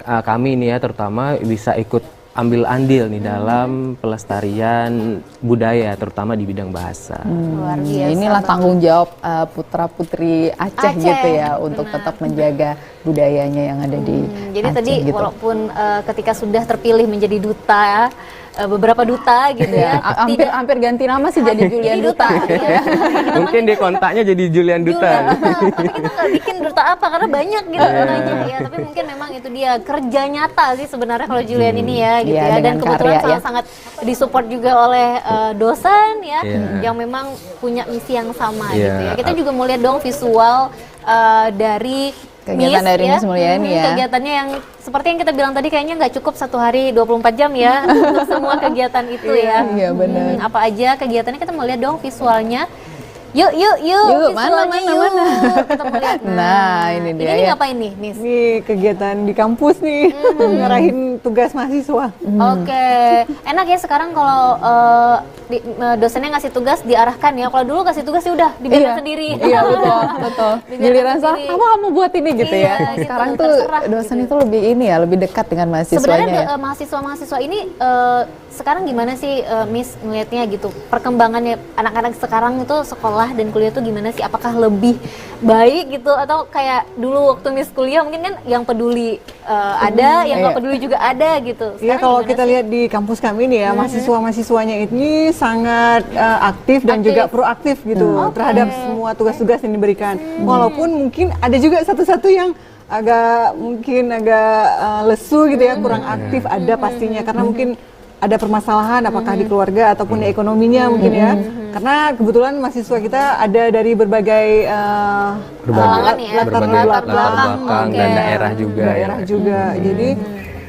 kami ini ya terutama bisa ikut ambil andil nih dalam pelestarian budaya terutama di bidang bahasa. Luar biasa. Inilah tanggung jawab putra-putri Aceh gitu ya, untuk tetap menjaga budayanya yang ada di jadi Aceh tadi gitu. walaupun ketika sudah terpilih menjadi duta, beberapa duta gitu ya, hampir ganti nama sih jadi Julian Duta. Ya. Mungkin di kontaknya jadi Julian Duta. Tapi kita nggak bikin duta apa karena banyak gitu dutanya ya. Tapi mungkin memang itu dia kerja nyata sih sebenarnya kalau Julian ini ya gitu ya. Dan kebetulan sangat disupport juga oleh dosen ya, yang memang punya misi yang sama gitu ya. Kita juga mau lihat dong visual dari kegiatan dari Miss Mulyani ya. Kegiatannya yang seperti yang kita bilang tadi, kayaknya nggak cukup 1 hari 24 jam ya untuk semua kegiatan itu ya. Iya benar. Apa aja kegiatannya, kita mau lihat dong visualnya. Yuk, mana. Kita mau lihat. Nah, ini dia. Ini ya. ngapain nih, Miss? Ini kegiatan di kampus nih, ngarahin tugas mahasiswa. Oke, enak ya sekarang kalau dosennya ngasih tugas diarahkan ya. Kalau dulu kasih tugas sih udah dibiarkan sendiri. Iya betul. Giliran kamu buat ini gitu ya. Gitu, sekarang tuh dosen itu lebih lebih dekat dengan mahasiswanya. Sebenarnya mahasiswa ini sekarang gimana sih Miss melihatnya gitu, perkembangannya anak-anak sekarang itu sekolah dan kuliah tuh gimana sih? Apakah lebih baik gitu atau kayak dulu waktu Miss kuliah mungkin kan yang peduli ada, yang nggak peduli juga ada gitu. Iya, kalau kita lihat di kampus kami nih ya, mahasiswa-mahasiswanya ini sangat aktif dan juga proaktif gitu terhadap semua tugas-tugas yang diberikan. Walaupun mungkin ada juga satu-satu yang agak lesu gitu ya, kurang aktif, ada pastinya karena mungkin ada permasalahan apakah di keluarga ataupun di ekonominya mungkin ya. Karena kebetulan mahasiswa kita ada dari berbagai latar belakang dan daerah juga. Jadi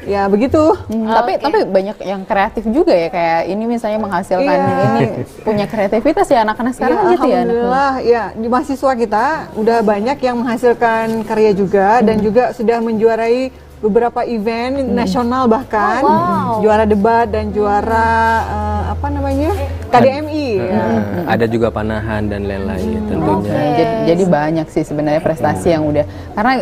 ya begitu. Tapi banyak yang kreatif juga ya, kayak ini misalnya menghasilkan ini punya kreativitas ya anak-anak sekarang gitu ya. Alhamdulillah ya, di mahasiswa kita udah banyak yang menghasilkan karya juga dan juga sudah menjuarai beberapa event nasional, bahkan juara debat dan juara KDMI. Ada juga panahan dan lain-lain tentunya. Jadi banyak sih sebenarnya prestasi yang udah, karena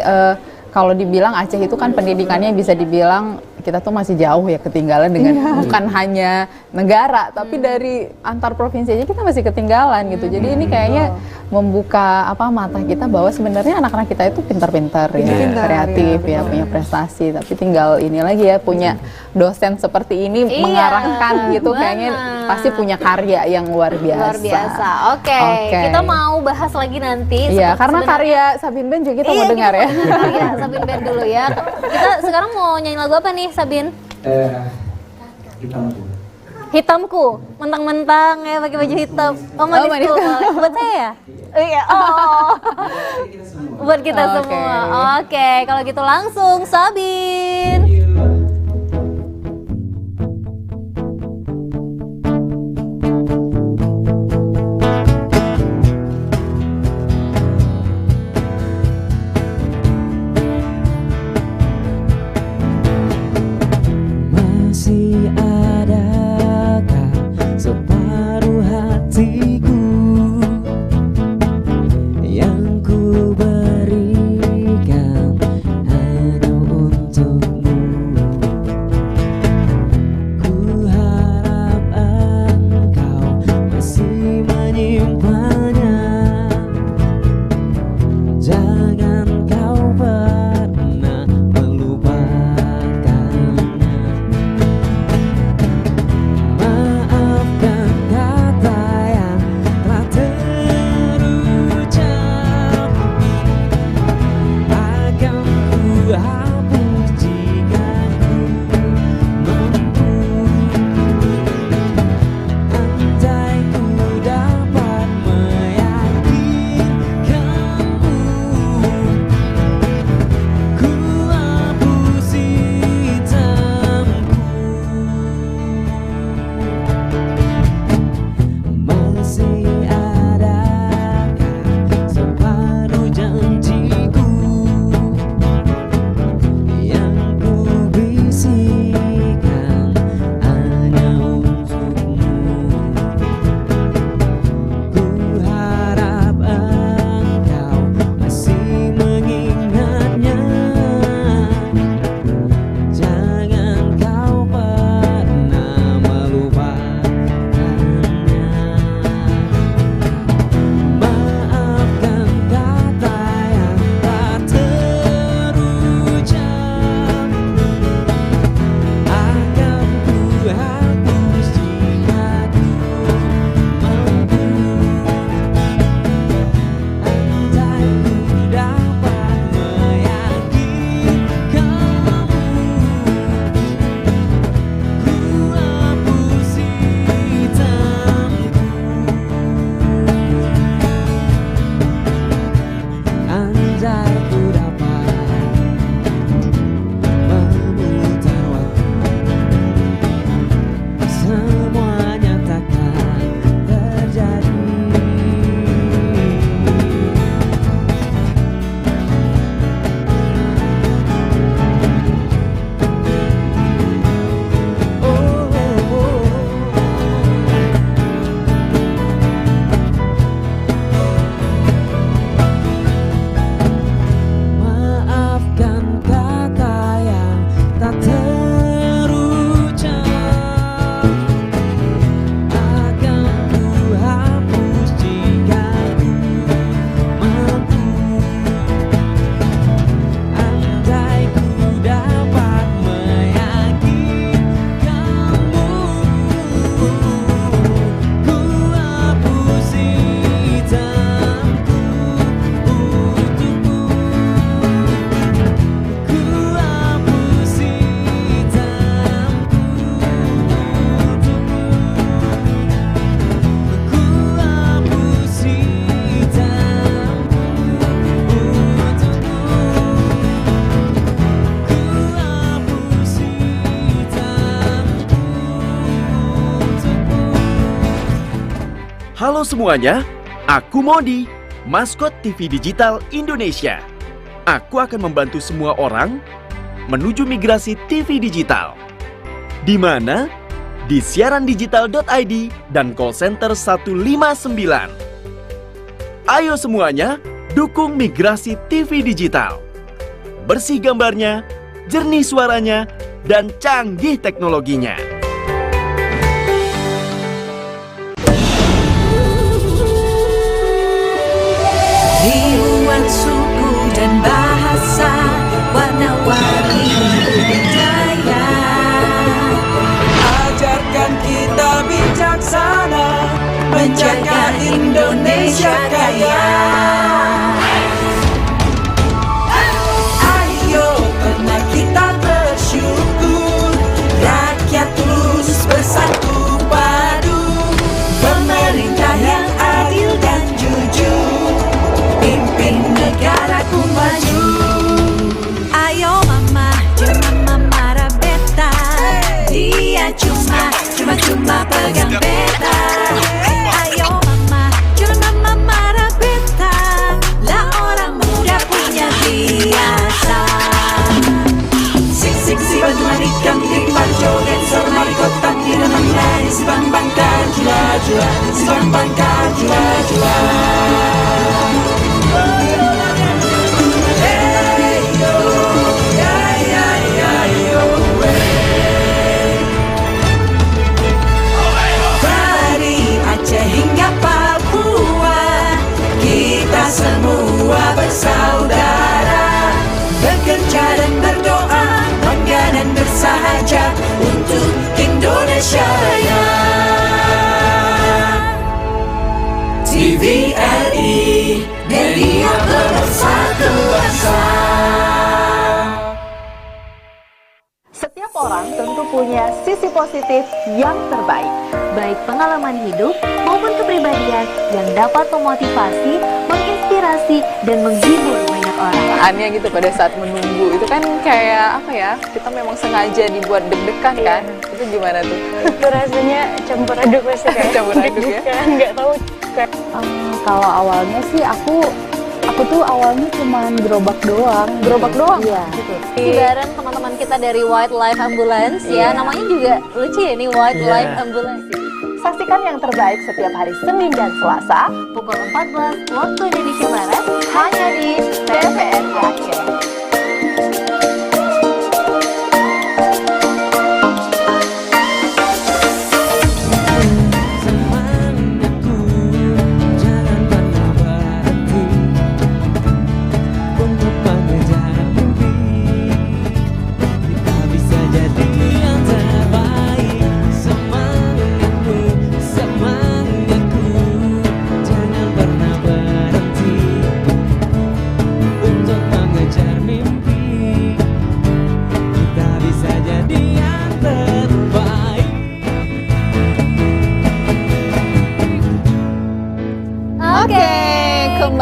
kalau dibilang Aceh itu kan pendidikannya bisa dibilang kita tuh masih jauh ya ketinggalan dengan bukan hanya negara tapi dari antar provinsi aja kita masih ketinggalan gitu. Jadi ini kayaknya membuka mata kita bahwa sebenarnya anak-anak kita itu pintar-pintar ya, kreatif ya, punya prestasi, tapi tinggal ini lagi ya, punya dosen seperti ini mengarahkan gitu, kayaknya pasti punya karya yang luar biasa. Oke. Kita mau bahas lagi nanti. Iya, karena karya Sabin Band juga kita mau dengar ya. Karya Sabin Band dulu ya. Kita sekarang mau nyanyi lagu apa nih, Sabin? Hitamku, mentang-mentang ya pakai baju hitam. Manisku. Buat saya ya? Iya. Buat kita semua. Oke, kalau gitu langsung Sabin. Masih adakah separuh hatiku yang ku berikan hanya untukmu? Ku harap engkau masih menyimpannya. Jangan kau pernah melupakannya. Maafkan kata yang Halo semuanya, aku Modi, maskot TV Digital Indonesia. Aku akan membantu semua orang menuju migrasi TV digital. Di mana? Di siarandigital.id dan call center 159. Ayo semuanya, dukung migrasi TV digital. Bersih gambarnya, jernih suaranya, dan canggih teknologinya. Ribuan suku dan bahasa, warna-warni budaya. Ajarkan kita bijaksana, menjaga Indonesia kaya. Ayo karena kita bersyukur, rakyat terus bersatu padu, pemerintah yang adil dan jujur, pimpin negaraku maju. Ayo mama, jangan mama rabeta, dia cuma pegang peta. Ayo mama, jangan mama rabeta, lah orang muda punya biasa. Sik bantu marikan di panjoget, mari kotak di dalam nari, si bangkar jula, si bangkar jula. Semua bersaudara, bekerja dan berdoa, bangga dan bersahaja untuk Indonesia Raya. TVRI, media pemersatu bangsa. Setiap orang tentu punya sisi positif yang terbaik, baik pengalaman hidup maupun kepribadian yang dapat memotivasi, menginspirasi, dan menghibur banyak orang. Aneh gitu pada saat menunggu itu kan kayak apa ya, kita memang sengaja dibuat deg-degan kan, itu gimana tuh? Itu rasanya campur aduk pasti kayak Campur aduk ya? nggak tahu kayak Kalau awalnya sih aku tuh awalnya cuma gerobak doang. Iya. Gitu. Bareng teman-teman kita dari Wildlife Ambulance ya, namanya juga lucu ya nih, Wildlife Ambulance. Saksikan yang terbaik setiap hari Senin dan Selasa Pukul 14 waktu Indonesia Barat hanya di TVRI Aceh.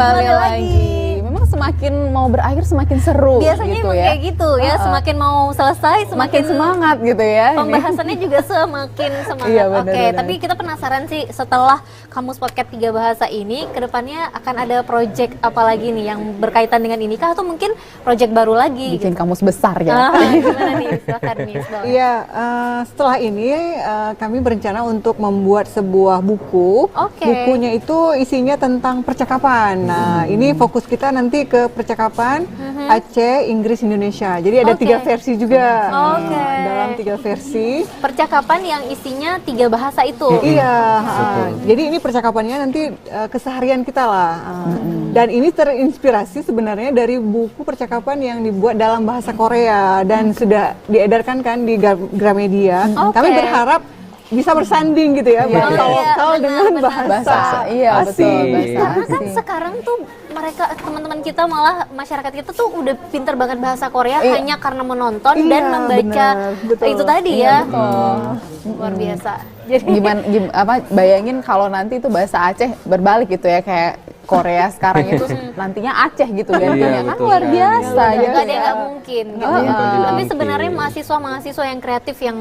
Kembali lagi. Memang semakin mau berakhir semakin seru. Biasanya gitu emang ya. kayak gitu ya, semakin mau selesai Semakin semangat gitu ya. Pembahasannya juga semakin semangat. Iya, benar, Oke, benar. tapi kita penasaran sih setelah Kamus Podcast 3 Bahasa ini, kedepannya akan ada project apa lagi nih yang berkaitan dengan ini kah? Atau mungkin project baru lagi? Bikin kamus besar ya. Gimana nih? Silakan Miss. Iya, setelah ini kami berencana untuk membuat sebuah buku. Oke. Bukunya itu isinya tentang percakapan. Nah, ini fokus kita nanti ke percakapan Aceh, Inggris, Indonesia. Jadi ada Oke. 3 versi juga. Oke. Dalam 3 versi. Percakapan yang isinya 3 bahasa itu. Iya, jadi ini percakapannya nanti keseharian kita lah. Dan ini terinspirasi sebenarnya dari buku percakapan yang dibuat dalam bahasa Korea dan sudah diedarkan kan di Gramedia. Oke. Kami berharap bisa bersanding gitu ya, bahasa lokal dengan bahasa Iya, asing. betul, bahasa Karena kan asing. sekarang tuh mereka, teman-teman kita, malah masyarakat kita tuh udah pinter banget bahasa Korea Iya. hanya karena menonton Iya, dan membaca benar, betul. itu tadi Iya, ya. betul. Luar biasa. Jadi bayangin kalau nanti itu bahasa Aceh berbalik gitu ya, kayak Korea sekarang itu nantinya Aceh gitu gantinya, kan betul luar sekali. biasa ya. Nggak ada yang nggak mungkin gitu ya. Bukan tidak Tapi mungkin. sebenarnya mahasiswa yang kreatif yang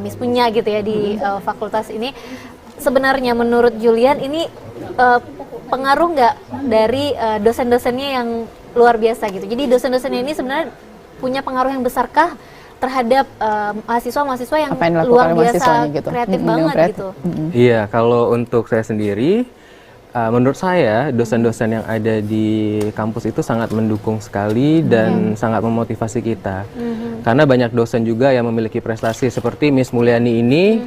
Miss punya gitu ya di fakultas ini, sebenarnya menurut Julian ini pengaruh nggak dari dosen-dosennya yang luar biasa gitu? Jadi dosen-dosennya ini sebenarnya punya pengaruh yang besarkah terhadap mahasiswa-mahasiswa yang luar biasa gitu. kreatif banget gitu? Iya, kalau untuk saya sendiri, menurut saya dosen-dosen yang ada di kampus itu sangat mendukung sekali dan sangat memotivasi kita. Karena banyak dosen juga yang memiliki prestasi seperti Miss Mulyani ini,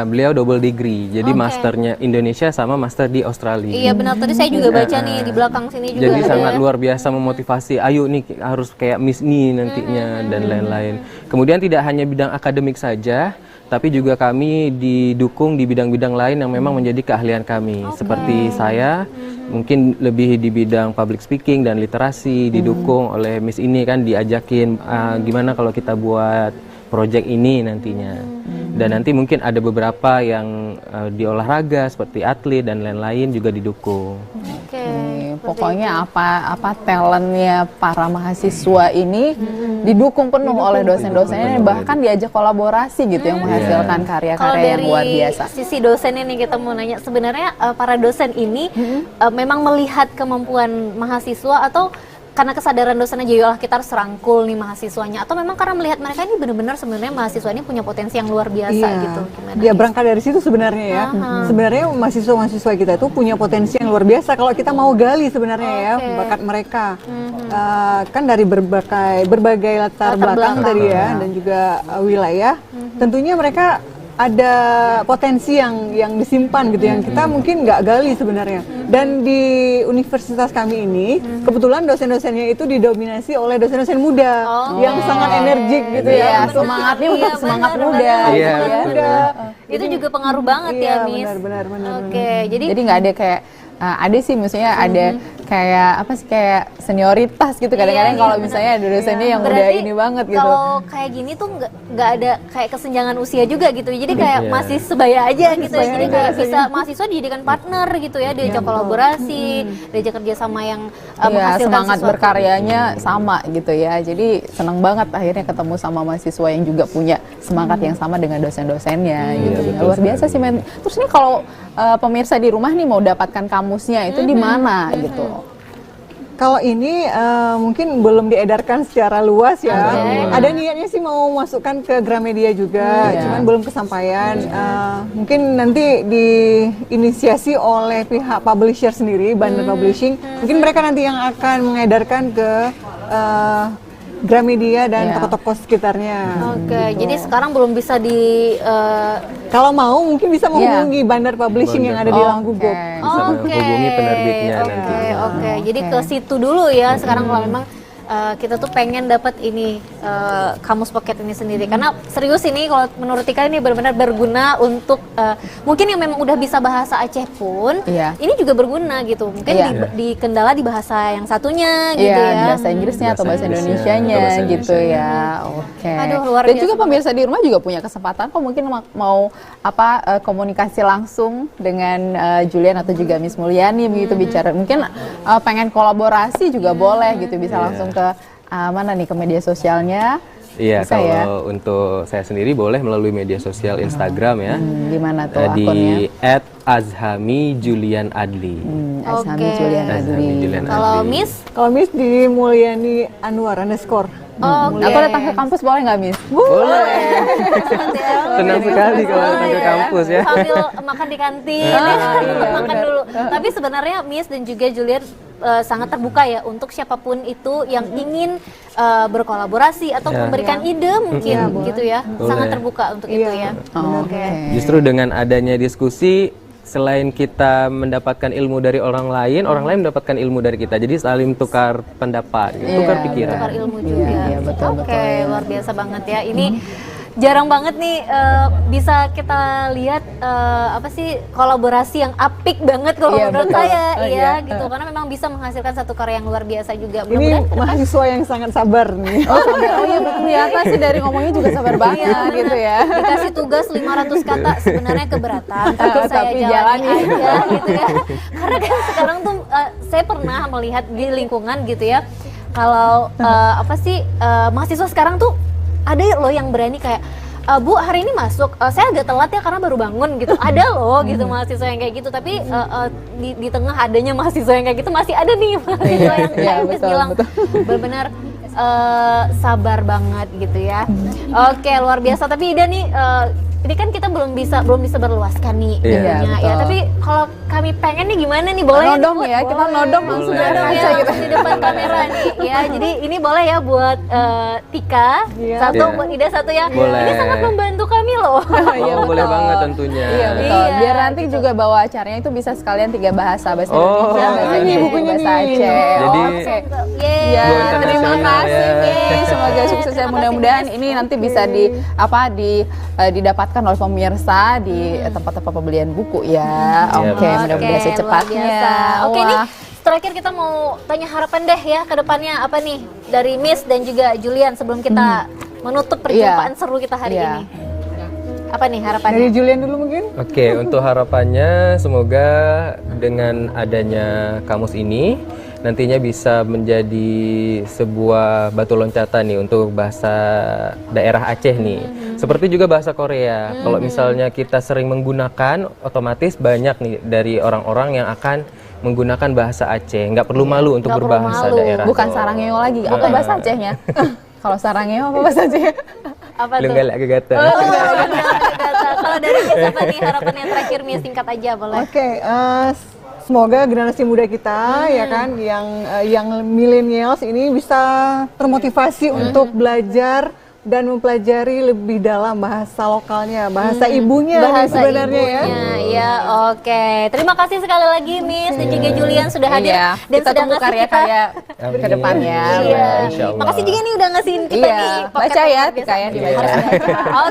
beliau double degree, jadi masternya Indonesia sama master di Australia. Iya benar, tadi saya juga baca nih di belakang sini juga. Jadi ada sangat ya. luar biasa memotivasi, ayo nih harus kayak Miss nih nantinya dan lain-lain. Kemudian tidak hanya bidang akademik saja, tapi juga kami didukung di bidang-bidang lain yang memang menjadi keahlian kami. Seperti saya, mungkin lebih di bidang public speaking dan literasi, didukung oleh Miss ini kan, diajakin gimana kalau kita buat project ini nantinya. Dan nanti mungkin ada beberapa yang di olahraga seperti atlet dan lain-lain juga didukung. Pokoknya apa talentnya para mahasiswa ini didukung penuh oleh dosen-dosennya, bahkan diajak kolaborasi gitu yang menghasilkan karya-karya yang luar biasa. Sisi dosen ini kita mau nanya, sebenarnya para dosen ini memang melihat kemampuan mahasiswa atau karena kesadaran dosen aja, ya kita harus rangkul nih mahasiswanya, atau memang karena melihat mereka ini benar-benar sebenarnya mahasiswa ini punya potensi yang luar biasa gitu? Gimana? Ya berangkat dari situ sebenarnya ya. Sebenarnya mahasiswa-mahasiswa kita tuh punya potensi yang luar biasa kalau kita mau gali sebenarnya ya bakat mereka. Kan dari berbagai latar belakang tadi ya, dan juga wilayah. Tentunya mereka ada potensi yang disimpan gitu, yang kita mungkin nggak gali sebenarnya. Dan di universitas kami ini kebetulan dosen-dosennya itu didominasi oleh dosen-dosen muda yang sangat energik gitu ya. Semangatnya untuk semangat muda. Itu juga pengaruh banget ya, Miss. Benar. Jadi nggak ada kayak ada sih, maksudnya ada kayak apa sih, kayak senioritas gitu kadang-kadang kalau misalnya ada dosennya yang udah ini banget gitu. Kalau kayak gini tuh nggak ada kayak kesenjangan usia juga gitu, jadi kayak masih sebaya aja gitu. Jadi kayak bisa mahasiswa dijadikan partner gitu ya, diajak kolaborasi, diajak kerjasama yang menghasilkan semangat sesuatu. berkaryanya sama gitu ya. Jadi seneng banget akhirnya ketemu sama mahasiswa yang juga punya semangat yang sama dengan dosen-dosennya gitu. Luar biasa sih, men. Terus nih kalau pemirsa di rumah nih mau dapatkan kamusnya itu di mana gitu? Kalau ini mungkin belum diedarkan secara luas ya. Ada niatnya sih mau masukkan ke Gramedia juga, cuman belum kesampaian. Mungkin nanti diinisiasi oleh pihak publisher sendiri, Bandar Publishing. Mungkin mereka nanti yang akan mengedarkan ke Gramedia dan toko-toko sekitarnya. Jadi sekarang belum bisa di kalau mau mungkin bisa menghubungi Bandar Publishing yang ada di Langgugup. Bisa menghubungi penerbitnya nanti. Jadi ke situ dulu ya sekarang kalau memang kita tuh pengen dapat ini kamus pocket ini sendiri, karena serius ini kalau menurut Tika ini benar-benar berguna untuk mungkin yang memang udah bisa bahasa Aceh pun ini juga berguna gitu, mungkin di kendala di bahasa yang satunya gitu ya, bahasa Inggrisnya atau bahasa Indonesianya gitu ya. Aduh, luar dan biasa. juga pemirsa di rumah juga punya kesempatan kok mungkin mau komunikasi langsung dengan Julian atau juga Miss Mulyani begitu, bicara mungkin pengen kolaborasi juga boleh gitu, bisa langsung ke mana nih, ke media sosialnya? Iya, kalau untuk saya sendiri boleh melalui media sosial Instagram ya. Di mana tuh akunnya? Di @azhami_julian_adli. Kalau Miss? Kalau Miss di Mulyani Anwar _ Atau datang ke kampus boleh nggak, Miss? Boleh. Senang sekali kalau datang ke kampus ya. Sambil makan di kantin, makan dulu. Tapi sebenarnya Miss dan juga Julian sangat terbuka ya untuk siapapun itu yang ingin berkolaborasi atau memberikan ide mungkin gitu ya. Sangat terbuka untuk itu ya. Justru dengan adanya diskusi, selain kita mendapatkan ilmu dari orang lain mendapatkan ilmu dari kita. Jadi saling tukar pendapat, tukar pikiran. Tukar ilmu juga. Luar biasa banget ya. Ini jarang banget nih bisa kita lihat kolaborasi yang apik banget kalau menurut saya gitu, karena memang bisa menghasilkan satu karya yang luar biasa juga. Ini mahasiswa yang sangat sabar nih. Kelihatan sih dari ngomongnya juga sabar banget gitu ya. Dikasih tugas 500 kata sebenarnya keberatan, tapi saya jalani aja gitu ya. Karena kan sekarang tuh saya pernah melihat di lingkungan gitu ya, kalau mahasiswa sekarang tuh ada loh yang berani kayak Bu hari ini masuk, saya agak telat ya karena baru bangun gitu. Ada loh gitu mahasiswa yang kayak gitu, tapi di tengah adanya mahasiswa yang kayak gitu masih ada nih mahasiswa yang kayak Miss bilang benar-benar sabar banget gitu ya. Oke, luar biasa. Tapi Ida nih, ini kan kita belum bisa berluaskan nih ilmunya ya. Tapi kalau kami pengen nih gimana nih, boleh nodong ya, kita nodong langsung ya, langsung di depan kamera nih ya. Jadi ini boleh ya buat Tika satu, buat Ida satu ya. Boleh. Ini sangat membantu kami loh. Boleh banget tentunya. Iya betul. Biar nanti juga bawa acaranya itu bisa sekalian 3 bahasa Indonesia, bahasa Inggris, bahasa Aceh. Jadi Ya, terima kasih nih. Semoga sukses ya, mudah-mudahan ini nanti bisa didapatkan oleh pemirsa di tempat-tempat pembelian buku ya. Oke, mudah-mudahan secepatnya. Oke nih, terakhir kita mau tanya harapan deh ya ke depannya apa nih dari Miss dan juga Julian sebelum kita menutup perjumpaan seru kita hari ini. Apa nih harapannya? Dari Julian dulu mungkin? Oke, untuk harapannya semoga dengan adanya kamus ini nantinya bisa menjadi sebuah batu loncatan nih untuk bahasa daerah Aceh nih. Seperti juga bahasa Korea. Kalau misalnya kita sering menggunakan, otomatis banyak nih dari orang-orang yang akan menggunakan bahasa Aceh. Nggak perlu malu untuk berbahasa daerah. Bukan sarangeo lagi. Apa bahasa Acehnya? Kalau sarangeo apa bahasa Aceh? Apa tuh? Lenggalak gegata. Kalau dari Miss apa nih harapan yang terakhir Miss, singkat aja boleh. Oke, semoga generasi muda kita ya kan yang millennials ini bisa termotivasi untuk belajar dan mempelajari lebih dalam bahasa lokalnya, bahasa ibunya Bahasa sebenarnya ya. Ya, oke. Terima kasih sekali lagi Miss dan juga Julian sudah hadir dan kita sudah tunggu ngasih karya-karya Amin. ke depannya. Iya. Insyaallah. Makasih juga nih udah ngasihin kita nih. Baca ya, Tika ya, dibaca.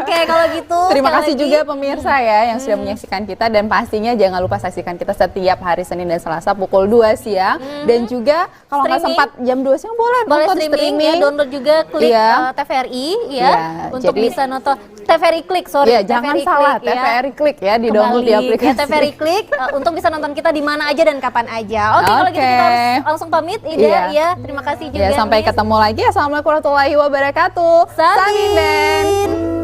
Oke, kalau gitu Terima sekali kasih lagi. juga pemirsa ya yang sudah menyaksikan kita, dan pastinya jangan lupa saksikan kita setiap hari Senin dan Selasa pukul 2 siang dan juga kalau nggak Streaming. sempat jam 2 siang boleh nonton streaming ya, download juga klik TVRI ya Iya, untuk jadi- bisa nonton TVRI Klik, sorry. Iya, jangan TVRI salah, Klik, ya. TVRI Klik ya, di download di Kembali, aplikasi. ya, TVRI Klik untuk bisa nonton kita di mana aja dan kapan aja. Oke, kalau gitu kita harus langsung pamit Ida ya. Terima kasih juga. Ya, sampai Miss. ketemu lagi. Assalamualaikum warahmatullahi wabarakatuh. Samin. Samin.